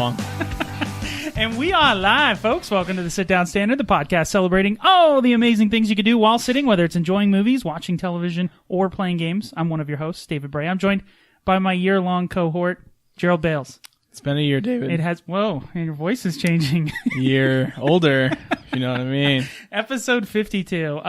long. And we are live, folks. Welcome to the Sit Down Standard, the podcast celebrating all the amazing things you can do while sitting, whether it's enjoying movies, watching television, or playing games. I'm one of your hosts, David Bray. I'm joined by my year-long cohort, Gerald Bales. It's been a year, David. It has. Whoa, and your voice is changing. Year older, if you know what I mean. Episode 52.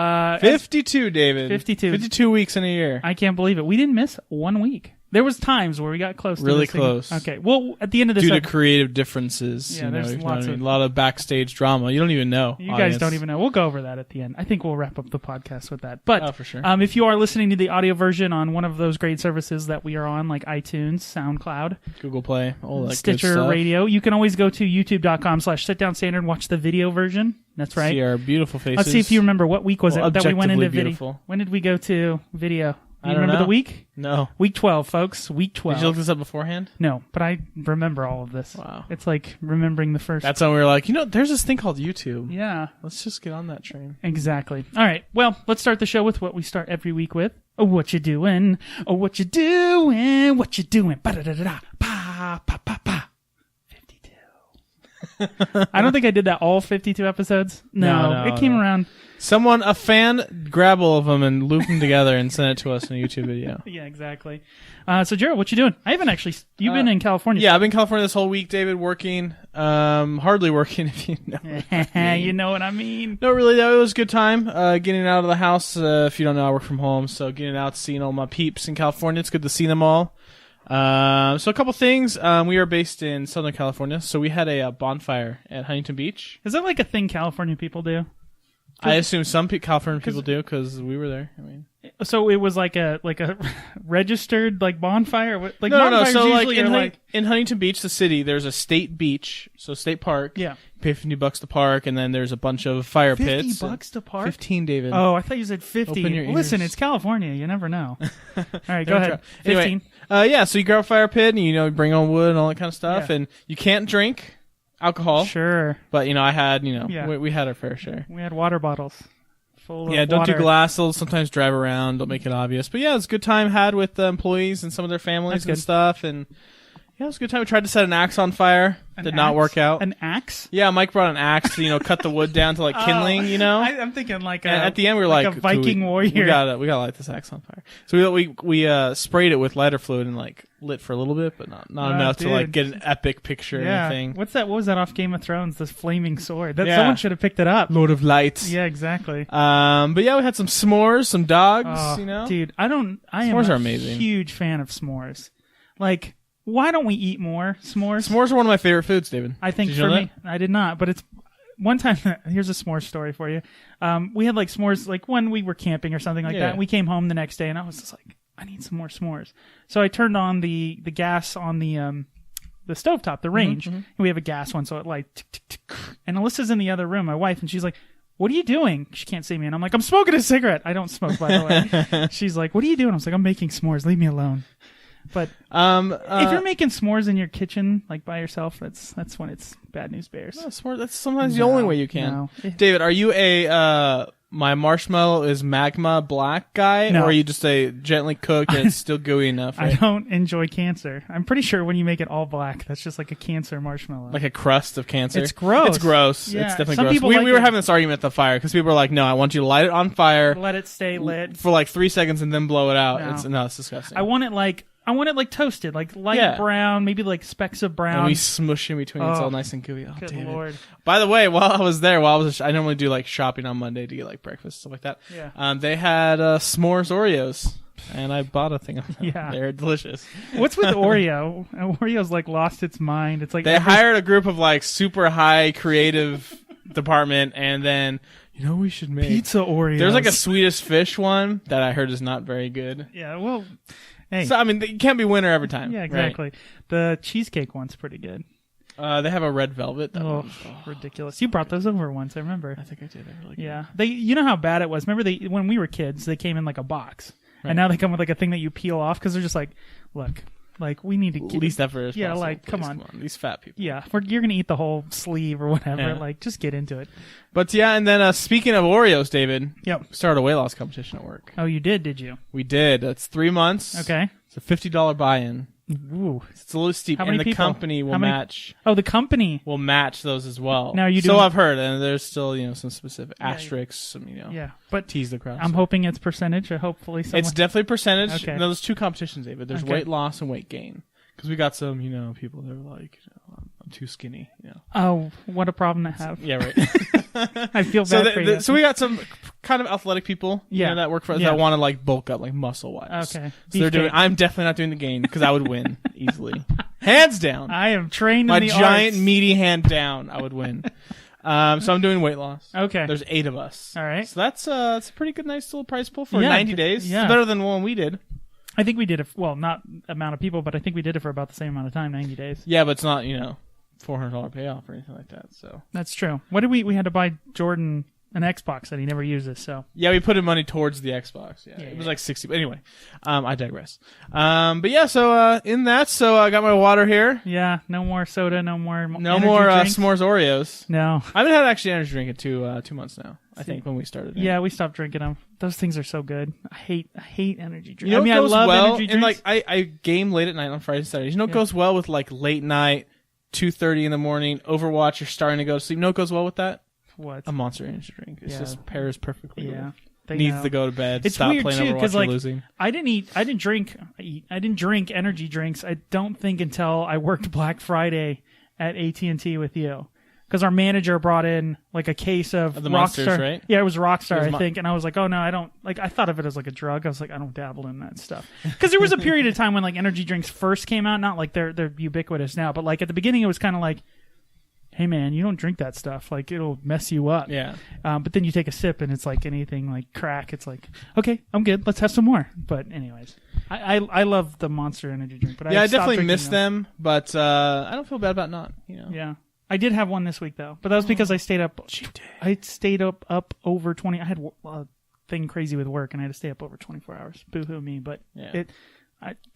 52, David. 52. 52 weeks in a year. I can't believe it. We didn't miss 1 week. There was times where we got close. Really to this close. thing. Okay. Well, at the end of this, due to creative differences. Yeah, you there's know, lots a of lot of backstage drama. You don't even know. You guys don't even know. We'll go over that at the end. I think we'll wrap up the podcast with that. But for sure. If you are listening to the audio version on one of those great services that we are on, like iTunes, SoundCloud, Google Play, all that Stitcher good stuff. Radio, you can always go to youtube.com/sitdownstandard and watch the video version. That's right. See our beautiful faces. Let's see if you remember what week was it that we went into video. Beautiful. When did we go to video? Do you I don't remember know. the week? No. Week 12, folks. Week 12. Did you look this up beforehand? No, but I remember all of this. Wow. It's like remembering the first. That's when we were like, there's this thing called YouTube. Yeah. Let's just get on that train. Exactly. All right. Well, let's start the show with what we start every week with. Oh, what you doing? Oh, what you doing? What you doing? Ba-da-da-da-da. Pa, pa, pa, pa. 52. I don't think I did that all 52 episodes. No, it came around. A fan, grab all of them and loop them together and send it to us in a YouTube video. Yeah, exactly. So, Gerald, what you doing? I haven't actually... You've been in California. Yeah, I've been in California this whole week, David, working. Hardly working, if you know what I mean. You know what I mean. No, really, it was a good time getting out of the house. If you don't know, I work from home, so getting out, seeing all my peeps in California. It's good to see them all. So a couple things. We are based in Southern California, so we had a bonfire at Huntington Beach. Is that like a thing California people do? I assume some California people do because we were there. I mean, so it was like a registered like bonfire. Like no. So usually in Huntington Beach, the city, there's a state beach, so state park. Yeah, you pay $50 to park, and then there's a bunch of fire pits. $50 to park. 15, David. Oh, I thought you said 50. Open your ears. Listen, it's California. You never know. All right, go ahead. 15. Anyway, so you grab a fire pit, and you bring on wood and all that kind of stuff, and you can't drink alcohol. Sure. But, I had, we had our fair share. We had water bottles full of don't water. do glass. They'll sometimes drive around. Don't make it obvious. But, yeah, it's a good time had with the employees and some of their families and stuff. And, yeah, it was a good time. We tried to set an axe on fire. Did not work out. An axe? Yeah, Mike brought an axe to, cut the wood down to, kindling, I'm thinking like at the end, we were like a Viking warrior. We gotta light this axe on fire. So we sprayed it with lighter fluid and, lit for a little bit, but not enough to, get an epic picture or anything. What was that off Game of Thrones? This flaming sword. Someone should have picked it up. Lord of Lights. Yeah, exactly. But yeah, we had some s'mores, some dogs, Dude, I am are amazing. Huge fan of s'mores. Why don't we eat more s'mores? S'mores are one of my favorite foods, David. I think for me, I did not, but it's one time. Here's a s'mores story for you. We had s'mores when we were camping or something like that. And we came home the next day, and I was just like, I need some more s'mores. So I turned on the gas on the stovetop, the range, and we have a gas one, so it tick, tick, tick. And Alyssa's in the other room, my wife, and she's like, "What are you doing?" She can't see me, and I'm like, "I'm smoking a cigarette." I don't smoke, by the way. She's like, "What are you doing?" I was like, "I'm making s'mores. Leave me alone." But if you're making s'mores in your kitchen, by yourself, that's when it's bad news bears. No, s'mores, that's sometimes the only way you can. No. David, are you a my marshmallow is magma black guy, or are you just a gently cooked and it's still gooey enough? Right? I don't enjoy cancer. I'm pretty sure when you make it all black, that's just like a cancer marshmallow. Like a crust of cancer. It's gross. It's gross. Yeah. It's definitely Some gross. people We were having this argument at the fire because people were like, "No, I want you to light it on fire, let it stay lit for 3 seconds, and then blow it out." No. It's disgusting. I want it toasted, light brown, maybe specks of brown. And we smush in between. It's all nice and gooey. Oh, good David. Lord. By the way, while I was there, I normally do shopping on Monday to get breakfast, stuff like that. Yeah. They had s'mores Oreos, and I bought a thing of them. Yeah. They're delicious. What's with Oreo? Oreo's lost its mind. It's they hired a group of super high creative department, and then we should make pizza Oreos. There's a Swedish fish one that I heard is not very good. Yeah, well, hey. So you can't be winner every time. Yeah, exactly. Right? The cheesecake one's pretty good. They have a red velvet. Ridiculous! You brought those over once. I remember. I think I did. They're really good. Yeah, you know how bad it was. Remember when we were kids, they came in a box, and now they come with a thing that you peel off because they're just look. We need to least effort. Yeah, possible. Come on, these fat people. Yeah, you're gonna eat the whole sleeve or whatever. Yeah. Just get into it. But yeah, and then speaking of Oreos, David. Yep. Started a weight loss competition at work. Oh, you did you? We did. That's 3 months. Okay. It's a $50 buy-in. Ooh. It's a little steep, How and many the people? company will match. Oh, the company will match those as well. Now you so I've heard, and there's still some specific asterisks. Some but tease the crowd. I'm hoping it's percentage. Hopefully, it's definitely percentage. Okay. No, there's two competitions, David. There's weight loss and weight gain. Because we got some people that are like, I'm too skinny. Oh, what a problem to have. Yeah, right. I feel bad for you. So we got some kind of athletic people that work for us that want to like bulk up, like muscle wise. Okay. So they're doing. I'm definitely not doing the gain because I would win easily, hands down. I am trained my in the giant arts. meaty hand down. I would win. So I'm doing weight loss. Okay. There's 8 of us. All right. So that's a pretty good, nice little prize pool for 90 days. Yeah. It's better than the one we did. I think we did it. Well, not amount of people, but I think we did it for about the same amount of time, 90 days. Yeah, but it's not $400 payoff or anything like that. So that's true. What did we had to buy Jordan an Xbox that he never uses. So yeah, we put in money towards the Xbox. Yeah, it was like 60. But anyway, I digress. But yeah, so in that, so I got my water here. Yeah, no more soda, no more s'mores Oreos. No, I haven't had actually energy drink in 2 months now. I think when we started. Yeah, we stopped drinking them. Those things are so good. I hate energy drinks. I love energy drinks. And like I game late at night on Fridays and Saturdays. It goes well with like late night, 2:30 in the morning, Overwatch. You're starting to go to sleep. You know what goes well with that? What? A Monster Energy drink. It just pairs perfectly. Yeah. Needs to go to bed. It's stop weird playing too, Overwatch. like, losing. I didn't drink energy drinks. I don't think until I worked Black Friday at AT&T with you. Because our manager brought in like a case of the Rockstar. Monsters, right? Yeah, it was Rockstar, I think. And I was like, oh no, I don't like. I thought of it as like a drug. I was like, I don't dabble in that stuff. Because there was a period of time when like energy drinks first came out. Not like they're ubiquitous now, but like at the beginning it was kind of like, hey man, you don't drink that stuff. Like it'll mess you up. Yeah. But then you take a sip and it's like anything like crack. It's like, okay, I'm good. Let's have some more. But anyways, I love the Monster Energy drink. But I definitely miss them. But I don't feel bad about not. Yeah. I did have one this week though, but that was because I stayed up. I stayed up over 20. I had a thing crazy with work, and I had to stay up over 24 hours. Boo-hoo me, but that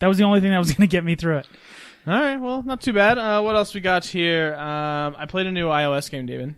was the only thing that was going to get me through it. All right, well, not too bad. What else we got here? I played a new iOS game, David.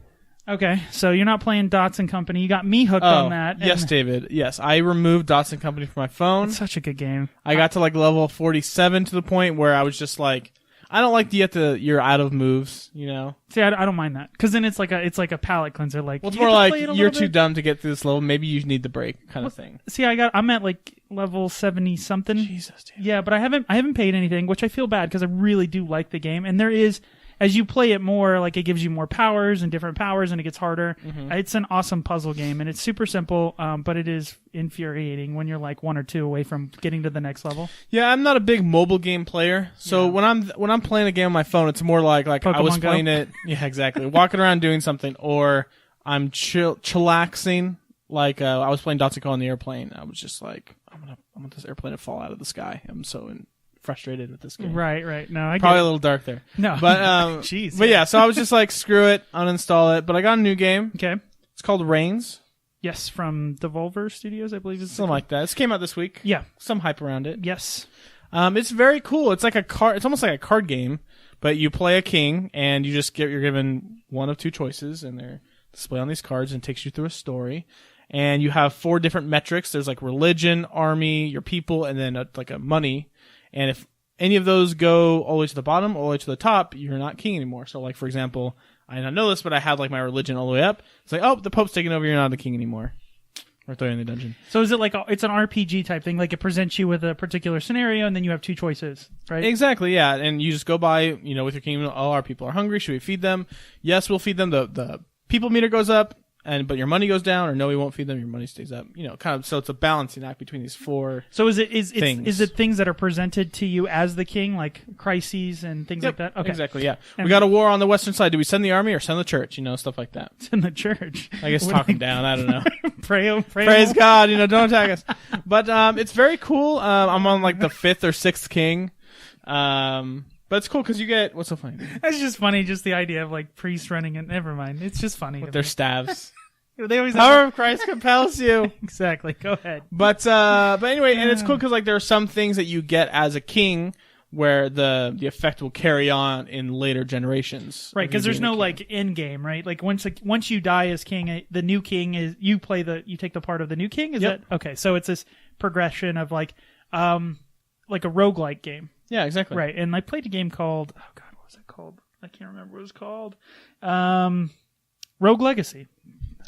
Okay, so you're not playing Dots & Company. You got me hooked on that. Yes, David. Yes, I removed Dots & Company from my phone. It's such a good game. I got to like level 47 to the point where I was just like, I don't like you're out of moves, See, I don't mind that because then it's like a palate cleanser. Like, well, it's more like you're too dumb to get through this level. Maybe you need the break, kind of thing. See, I'm at like level 70 something. Jesus, dude. Yeah, but I haven't paid anything, which I feel bad because I really do like the game, and there is. As you play it more, like it gives you more powers and different powers, and it gets harder. Mm-hmm. It's an awesome puzzle game, and it's super simple, but it is infuriating when you're like 1 or 2 away from getting to the next level. Yeah, I'm not a big mobile game player, so when I'm playing a game on my phone, it's more like Pokemon I was playing Go. it. Yeah, exactly. Walking around doing something, or I'm chillaxing. Like I was playing Dots & Co on the airplane. I was just like, I want this airplane to fall out of the sky. I'm so frustrated with this game. Right. No, I probably a little dark there. No, but jeez. But yeah, so I was just like, screw it, uninstall it. But I got a new game. Okay, it's called REIGNS. Yes, from Devolver Studios, I believe. Something like that. This came out this week. Yeah, some hype around it. Yes, it's very cool. It's like a card. It's almost like a card game, but you play a king, and you're given one of 2 choices, and they're displayed on these cards, and it takes you through a story. And you have 4 different metrics. There's like religion, army, your people, and then like a money. And if any of those go all the way to the bottom, all the way to the top, you're not king anymore. So, like, for example, I did not know this, but I had, like, my religion all the way up. It's like, oh, the Pope's taking over, you're not the king anymore. Or throw you in the dungeon. So is it like, it's an RPG type thing? Like, it presents you with a particular scenario, and then you have 2 choices, right? Exactly, yeah. And you just go by, with your kingdom, oh, our people are hungry, should we feed them? Yes, we'll feed them. The people meter goes up, but your money goes down, or no, we won't feed them, your money stays up. Kind of, so it's a balancing act between these 4 So is it things that are presented to you as the king, like crises and things like that? Okay. Exactly, yeah. We got a war on the western side. Do we send the army or send the church? Stuff like that. Send the church. I guess talking down, I don't know. Praise God, don't attack us. But it's very cool. I'm on like the 5th or 6th king. But it's cool because you get... What's so funny? It's just funny, just the idea of like priests running it. Never mind. It's just funny. With their staves. They always Power of Christ compels you. Exactly. Go ahead. But anyway, and it's cool because like there are some things that you get as a king where the effect will carry on in later generations. Right, because there's no like end game, right? Like once you die as king, the new king is you take the part of the new king. Is that okay? So it's this progression of like a roguelike game. Yeah, exactly. Right, and I played a game called, oh God, what was it called? I can't remember what it was called. Rogue Legacy.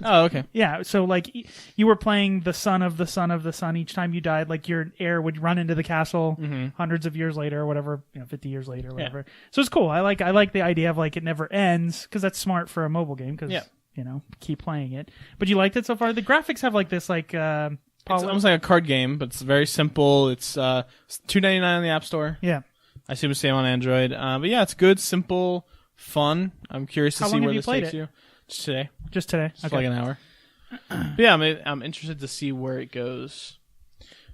Oh, okay. Yeah, so like you were playing the son of the son of the son. Each time you died, like your heir would run into the castle hundreds of years later, or whatever, 50 years later, or whatever. Yeah. So it's cool. I like the idea of like it never ends, because that's smart for a mobile game. Because keep playing it. But you liked it so far. The graphics have like this like. It's almost like a card game, but it's very simple. It's $2.99 on the App Store. Yeah, I assume it's the same on Android. But yeah, it's good, simple, fun. I'm curious to see where this takes you. Just today. Just today. Just like an hour. But yeah, I'm interested to see where it goes.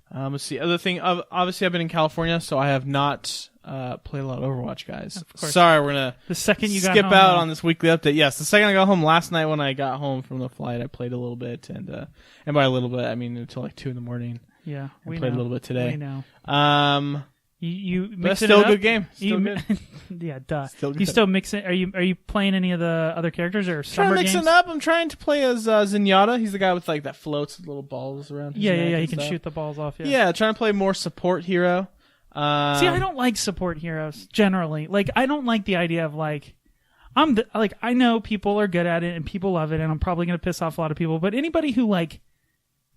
Let's see. Other thing, obviously I've been in California, so I have not played a lot of Overwatch, guys. Of course. Sorry, we're going to skip out on this weekly update. Yes, the second I got home last night when I got home from the flight, I played a little bit, and by a little bit, I mean until like 2 a.m. Yeah, we played a little bit today. We know. You that's still a good game. Still good. Yeah, duh. Still good. You still mix it? Are you playing any of the other characters or trying to mix games? it up? I'm trying to play as Zenyatta. He's the guy with like that floats with little balls around. Yeah. He can shoot the balls off. Yeah, trying to play more support hero. See, I don't like support heroes generally. Like, I don't like the idea of like I know people are good at it and people love it, and I'm probably gonna piss off a lot of people. But anybody who like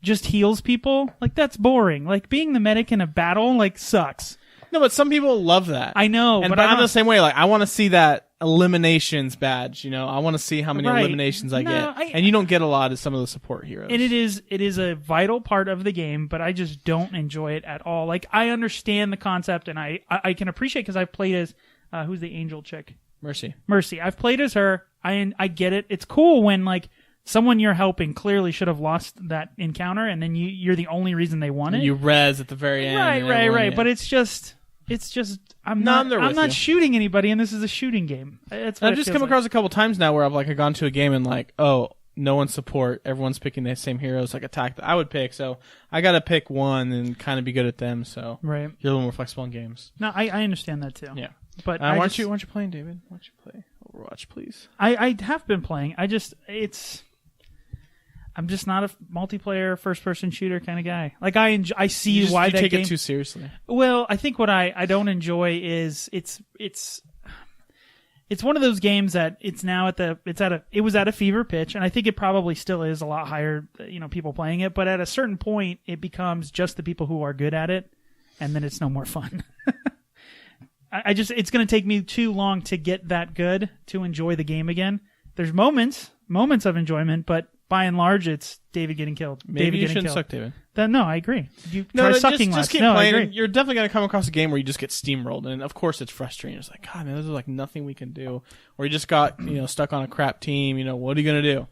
just heals people, like that's boring. Like being the medic in a battle like sucks. No, but some people love that. I know, but I'm the same way. Like, I want to see that eliminations badge. I want to see how many eliminations I get, and you don't get a lot of some of the support heroes. And it is a vital part of the game, but I just don't enjoy it at all. Like, I understand the concept, and I can appreciate, because I've played as who's the angel chick? Mercy. I've played as her. I get it. It's cool when like someone you're helping clearly should have lost that encounter, and then you're the only reason they won it. You res at the very end. Right. But it's just I'm not shooting anybody, and this is a shooting game. I've just come across a couple times now where I've gone to a game and like, oh, no one's support, everyone's picking the same heroes, like attack that I would pick. So I got to pick one and kind of be good at them. So right, you're a little more flexible in games. No, I understand that too. Yeah, but why aren't you playing, David? Why don't you play Overwatch, please? I have been playing. I'm just not a multiplayer first-person shooter kind of guy. Like I see why that take game. It too seriously. Well, I think what I don't enjoy is it's one of those games that it was at a fever pitch, and I think it probably still is a lot higher. People playing it, but at a certain point, it becomes just the people who are good at it, and then it's no more fun. It's going to take me too long to get that good to enjoy the game again. There's moments of enjoyment, but by and large, it's David getting killed. Maybe you shouldn't suck, David. No, I agree. Try sucking less. Just keep playing. I agree. You're definitely going to come across a game where you just get steamrolled, and of course it's frustrating. It's like, God, man, there's like nothing we can do. Or you just got stuck on a crap team. What are you going to do?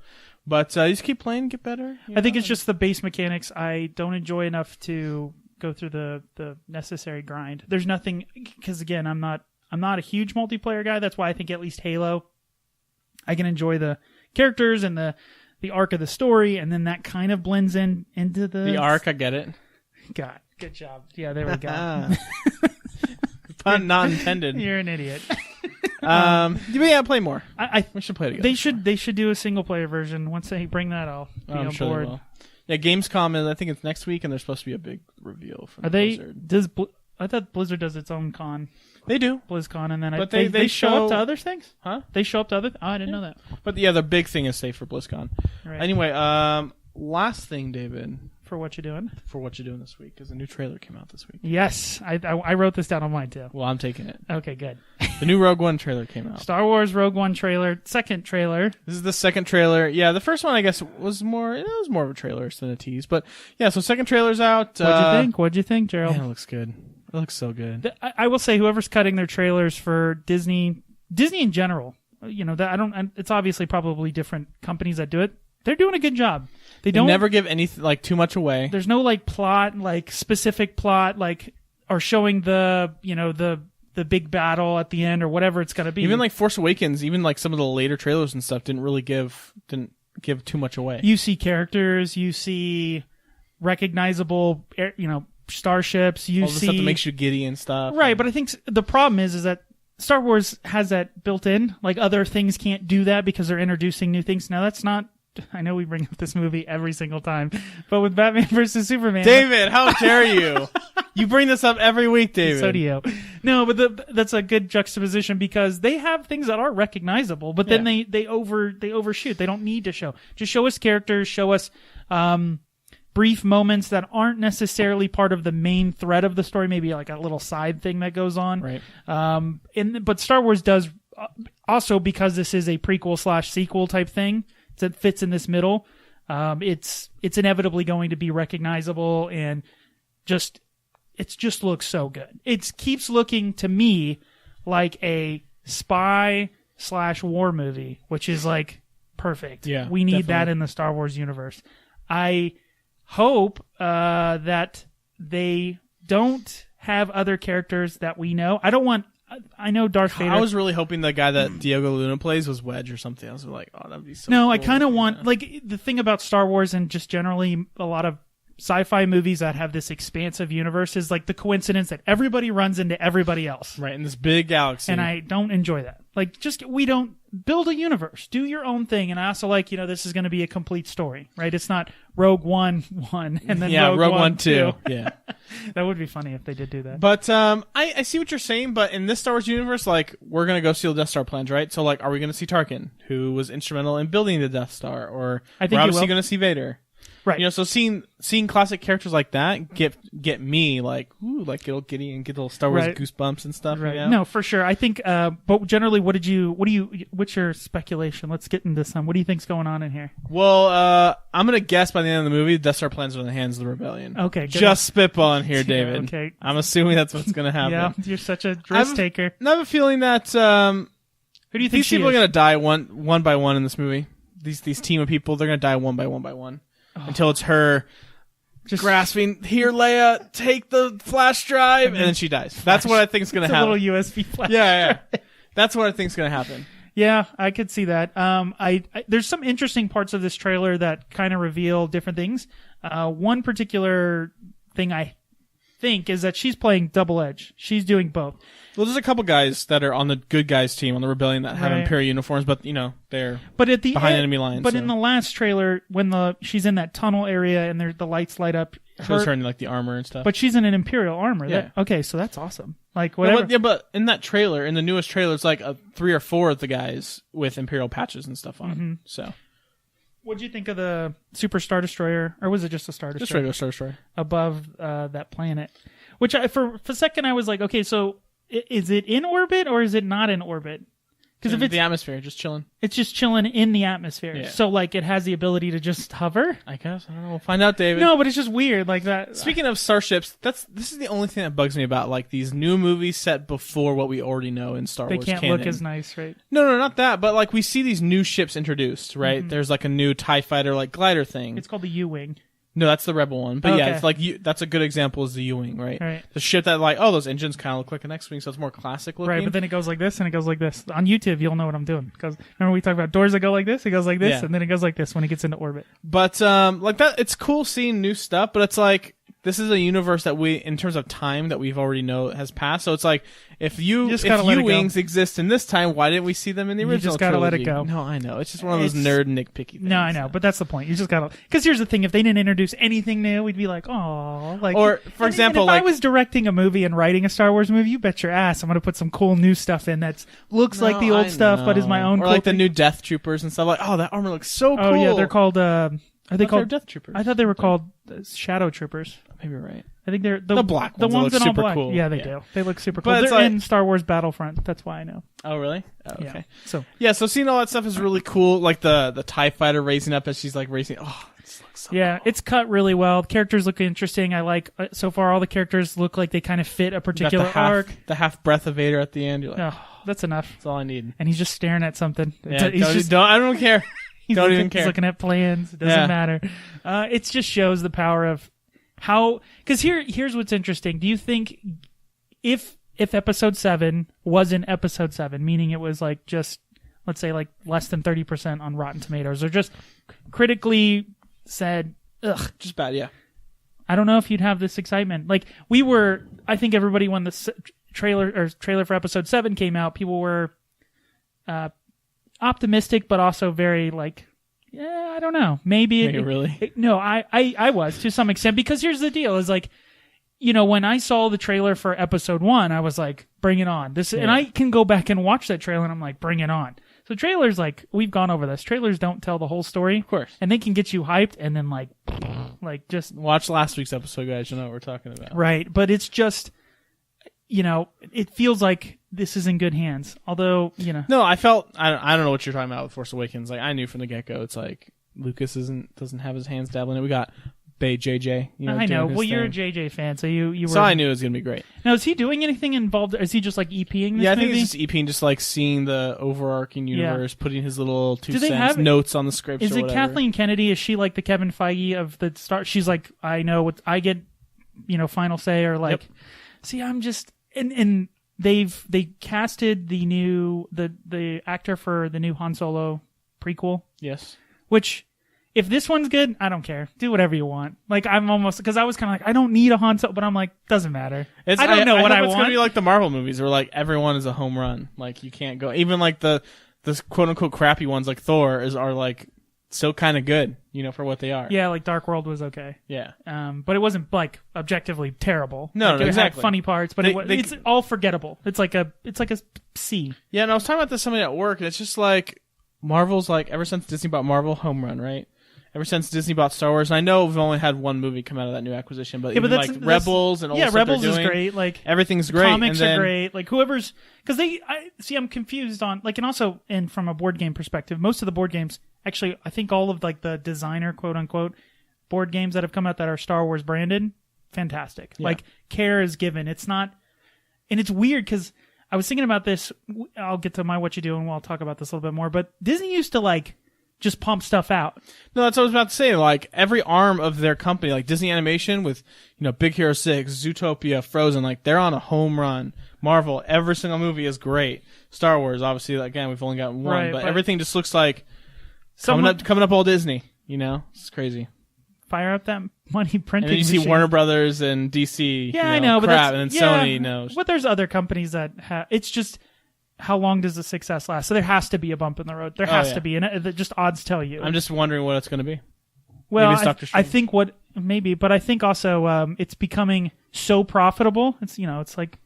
But you just keep playing, get better. I think it's just the base mechanics I don't enjoy enough to go through the necessary grind. There's nothing, because again, I'm not a huge multiplayer guy. That's why I think at least Halo, I can enjoy the characters and the arc of the story, and then that kind of blends into the arc. I get it. God, good job. Yeah, there we go. Pun not intended. You're an idiot. But yeah, play more. We should play it together. They should do a single player version. Once they bring that, I'll be on sure board. They will. Yeah, Gamescom I think it's next week, and there's supposed to be a big reveal from Blizzard. I thought Blizzard does its own con. They do. BlizzCon, and then but they show up to other things? Huh? They show up to other I didn't know that. But yeah, the big thing is safe for BlizzCon. Right. Anyway, last thing, David. For What You Doing? For What You Doing this week, because a new trailer came out this week. Yes. I wrote this down on mine, too. Well, I'm taking it. Okay, good. The new Rogue One trailer came out. Star Wars Rogue One trailer. Second trailer. This is the second trailer. Yeah, the first one, I guess, was more of a trailer than a tease. But yeah, so second trailer's out. What'd you think, Gerald? Man, it looks good. It looks so good. I will say, whoever's cutting their trailers for Disney in general, it's obviously probably different companies that do it. They're doing a good job. They don't never give anything like too much away. There's no like plot, like specific plot, like or showing the big battle at the end or whatever it's gonna be. Even like Force Awakens, even like some of the later trailers and stuff didn't give too much away. You see characters, you see recognizable, starships. You all the see stuff that makes you giddy and stuff. Right, but I think the problem is that Star Wars has that built in. Like other things can't do that because they're introducing new things. Now that's not I know we bring up this movie every single time, but with Batman versus Superman, David, how dare you? You bring this up every week, David. So do you. No, but that's a good juxtaposition because they have things that are recognizable, but then they overshoot. They don't need to show. Just show us characters, show us brief moments that aren't necessarily part of the main thread of the story. Maybe like a little side thing that goes on. Right. But Star Wars does also, because this is a prequel / sequel type thing that fits in this middle. It's inevitably going to be recognizable and it just looks so good. It keeps looking to me like a spy / war movie, which is like perfect. Yeah, we need definitely. that in the Star Wars universe. I hope that they don't have other characters that we know. I know Darth Vader. I was really hoping the guy that Diego Luna plays was Wedge or something. I was like, oh, that'd be so No, cool. I kind of want, like, the thing about Star Wars and just generally a lot of sci-fi movies that have this expansive universe is like the coincidence that everybody runs into everybody else. Right, in this big galaxy. And I don't enjoy that. Like, we don't build a universe. Do your own thing. And I also like, this is going to be a complete story, right? It's not Rogue One, and then Rogue One, 2. Yeah. That would be funny if they did do that. But I see what you're saying, but in this Star Wars universe, like, we're going to go steal Death Star plans, right? So, like, are we going to see Tarkin, who was instrumental in building the Death Star? Or I think we're obviously going to see Vader. Right. So seeing classic characters like that get me like, ooh, like get a little giddy and get a little Star Wars goosebumps and stuff. Right. No, for sure. I think, but generally, what's your speculation? Let's get into some. What do you think's going on in here? Well, I'm going to guess by the end of the movie, Death Star plans are in the hands of the rebellion. Okay. Good. Just spitballing here, David. Okay. I'm assuming that's what's going to happen. Yeah, you're such a risk taker. I have a feeling that, who do you think these people are going to die one by one in this movie. These team of people, they're going to die one by one. Until it's her just grasping, here, Leia, take the flash drive, and then she dies. That's what I think is going to happen. A little USB flash drive. That's what I think is going to happen. Yeah, I could see that. There's some interesting parts of this trailer that kind of reveal different things. One particular thing I think is that she's playing double edge. She's doing both. Well, there's a couple guys that are on the good guys team on the rebellion that have Imperial uniforms, but they're behind enemy lines. But in the last trailer, when she's in that tunnel area and the lights light up, shows her in like the armor and stuff. But she's in an Imperial armor. Yeah. Okay, so that's awesome. Like whatever. But in that trailer, in the newest trailer, it's like 3 or 4 of the guys with Imperial patches and stuff on. Mm-hmm. So. What'd you think of the Super Star Destroyer, or was it just a Star Destroyer? Just regular Star Destroyer above that planet. Which for a second I was like, okay, so is it in orbit or is it not in orbit? Because if it's the atmosphere, just chilling. It's just chilling in the atmosphere. Yeah. So like it has the ability to just hover. I guess I don't know. We'll find out, David. No, but it's just weird like that. Speaking of starships, this is the only thing that bugs me about like these new movies set before what we already know in Star Wars. They can't canon. look as nice, right? No, not that. But like we see these new ships introduced, right? Mm-hmm. There's like a new TIE fighter like glider thing. It's called the U-wing. No, that's the Rebel one. But okay. yeah, it's like that's a good example is the U-wing, right? Right. The ship that like, those engines kind of look like an X-wing, so it's more classic looking. Right, but then it goes like this and it goes like this. On YouTube, you'll know what I'm doing. Because remember we talked about doors that go like this? It goes like this, and then it goes like this when it gets into orbit. But like that, it's cool seeing new stuff, but it's like, this is a universe that in terms of time, that we've already know has passed. So it's like, if U-wings exist in this time, why didn't we see them in the original? You just gotta let it go. No, I know. It's just one of those nerd nitpicky things. No, I know, but that's the point. You just gotta, because here's the thing: if they didn't introduce anything new, we'd be like, oh, like. Or for example, if like, I was directing a movie and writing a Star Wars movie, you bet your ass I'm gonna put some cool new stuff in that looks like the old stuff, but is my own. Or cool like the thing. new Death Troopers and stuff. Like, oh, that armor looks so cool. Oh yeah, they're called. Are they called Death Troopers? I thought they were called Shadow Troopers. Maybe you're right. I think they're the black ones. The ones look in all super black. Cool. Yeah, they do. They look super cool. But They're like, in Star Wars Battlefront. That's why I know. Oh, really? Oh, okay. Yeah. So seeing all that stuff is really cool. Like the TIE fighter raising up as she's like racing. Oh, this looks so cool. It's cut really well. The characters look interesting. I like so far all the characters look like they kind of fit a particular arc. The half breath of Vader at the end. You're like, oh, that's enough. That's all I need. And he's just staring at something. Yeah, I don't care. Don't even care. He's looking at plans. It doesn't matter. It just shows the power of how. Because here's what's interesting. Do you think if Episode 7 wasn't Episode 7, meaning it was like just, let's say like less than 30% on Rotten Tomatoes, or just critically said, ugh, just bad, yeah. I don't know if you'd have this excitement. Like we were, I think everybody when the trailer for Episode 7 came out, people were optimistic, but also very like Yeah, I don't know. Maybe really? No, I was to some extent, because here's the deal: is like, when I saw the trailer for episode 1, I was like, bring it on. And I can go back and watch that trailer, and I'm like, bring it on. So trailers, like, we've gone over this. Trailers don't tell the whole story. Of course. And they can get you hyped and then, like just... Watch last week's episode, guys. You know what we're talking about. Right. But it's just, it feels like this is in good hands. Although, No, I felt... I don't know what you're talking about with Force Awakens. Like, I knew from the get-go, it's like, Lucas doesn't have his hands dabbling in it. We got... Bay JJ, I know. Well, you're a JJ fan, so you were. So I knew it was gonna be great. Now, is he doing anything involved? Is he just like EPing this Yeah, I movie? think he's just EPing, just like seeing the overarching universe, putting his little 2 cents notes on the script. Is it Kathleen Kennedy? Is she like the Kevin Feige of the start? She's like, I know what I get, final say, or like. Yep. See, I'm just and they casted the actor for the new Han Solo prequel. Yes. Which. If this one's good, I don't care. Do whatever you want. Like, I'm almost... Because I was kind of like, I don't need a Han Solo, but I'm like, doesn't matter. I don't know what I want. It's going to be like the Marvel movies where, like, everyone is a home run. Like, you can't go... Even, like, the quote-unquote crappy ones, like Thor, are, like, still kind of good, for what they are. Yeah, like, Dark World was okay. Yeah. But it wasn't, like, objectively terrible. No, like, no, exactly. It had funny parts, but it's all forgettable. It's like a C. Yeah, and I was talking about this to somebody at work, and it's just like, Marvel's, like, ever since Disney bought Marvel, home run, right? Ever since Disney bought Star Wars, and I know we've only had one movie come out of that new acquisition, but even like Rebels and all the stuff Rebels they're doing, is great. Like everything's great. Comics are great. Like whoever's because I'm confused on like, and also from a board game perspective, most of the board games actually, I think all of like the designer quote unquote board games that have come out that are Star Wars branded, fantastic. Yeah. Like care is given. It's not, and it's weird because I was thinking about this. I'll get to my Whatcha Doing. We'll talk about this a little bit more. But Disney used to like. Just pump stuff out. No, that's what I was about to say. Like every arm of their company, like Disney Animation with, Big Hero 6, Zootopia, Frozen, like they're on a home run. Marvel, every single movie is great. Star Wars, obviously, again, we've only got one, right, but everything just looks like coming up all Disney. It's crazy. Fire up that money printing. And then you see Warner Brothers and DC. Yeah, I know, crap, and then Sony knows. But there's other companies that have. It's just. How long does the success last? So there has to be a bump in the road. There has to be, and just odds tell you. I'm just wondering what it's going to be. Well, I think but I think also it's becoming so profitable. It's it's like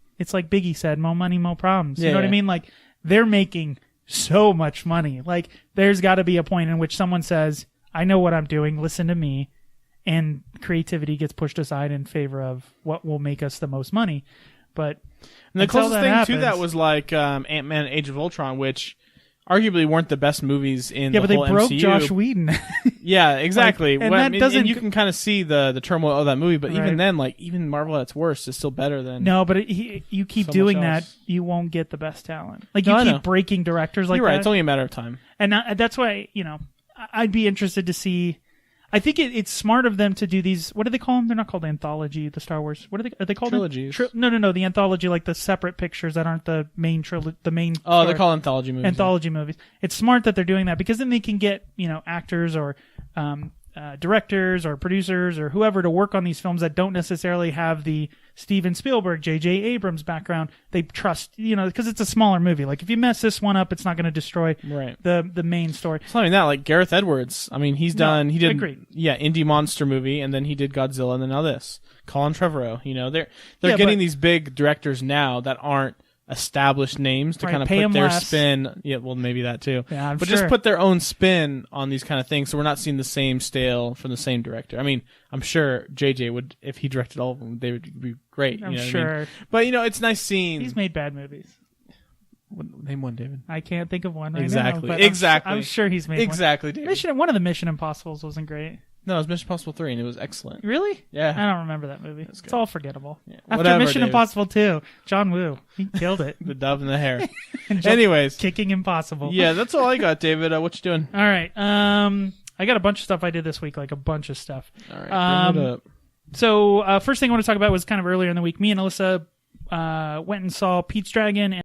Biggie said, "More money, more problems." You know what I mean? Like they're making so much money. Like there's got to be a point in which someone says, "I know what I'm doing. Listen to me," and creativity gets pushed aside in favor of what will make us the most money. But and the closest thing to that was like Ant-Man Age of Ultron, which arguably weren't the best movies in the whole MCU. Yeah, but they broke Josh Whedon. Yeah, exactly. And and you can kind of see the turmoil of that movie, but even then, like even Marvel at its worst is still better than No, but you keep so doing that, you won't get the best talent. Like you keep breaking directors like that. You're right, it's only a matter of time. And that's why, I'd be interested to see I think it's smart of them to do these. What do they call them? They're not called anthology. The Star Wars. What are they called? Trilogies. No. The anthology, like the separate pictures that aren't the main trilogy. The main. Oh, they're called anthology movies. Anthology movies. It's smart that they're doing that because then they can get actors or directors or producers or whoever to work on these films that don't necessarily have the Steven Spielberg, J.J. Abrams background. They trust, because it's a smaller movie. Like if you mess this one up, it's not going to destroy the main story. It's not even that. Like Gareth Edwards. I mean, he did indie monster movie, and then he did Godzilla, and then now this. Colin Trevorrow. They're getting these big directors now that aren't established names to kind of put their spin. Yeah, well, maybe that too. Yeah, but just put their own spin on these kind of things, so we're not seeing the same stale from the same director. I mean, I'm sure JJ would, if he directed all of them, they would be great. I'm sure. I mean? But it's nice seeing. He's made bad movies. Name one, David. I can't think of one right exactly. now. Exactly. I'm sure he's made exactly, one. David. One of the Mission Impossibles wasn't great. No, it was Mission Impossible 3, and it was excellent. Really? Yeah. I don't remember that movie. It's all forgettable. Yeah. After Whatever, Mission David. Impossible 2, John Woo. He killed it. The dove and the hair. Anyways. Kicking impossible. Yeah, that's all I got, David. What you doing? All right. I got a bunch of stuff I did this week, like a bunch of stuff. All right, bring it up. So, first thing I want to talk about was kind of earlier in the week. Me and Alyssa went and saw Pete's Dragon and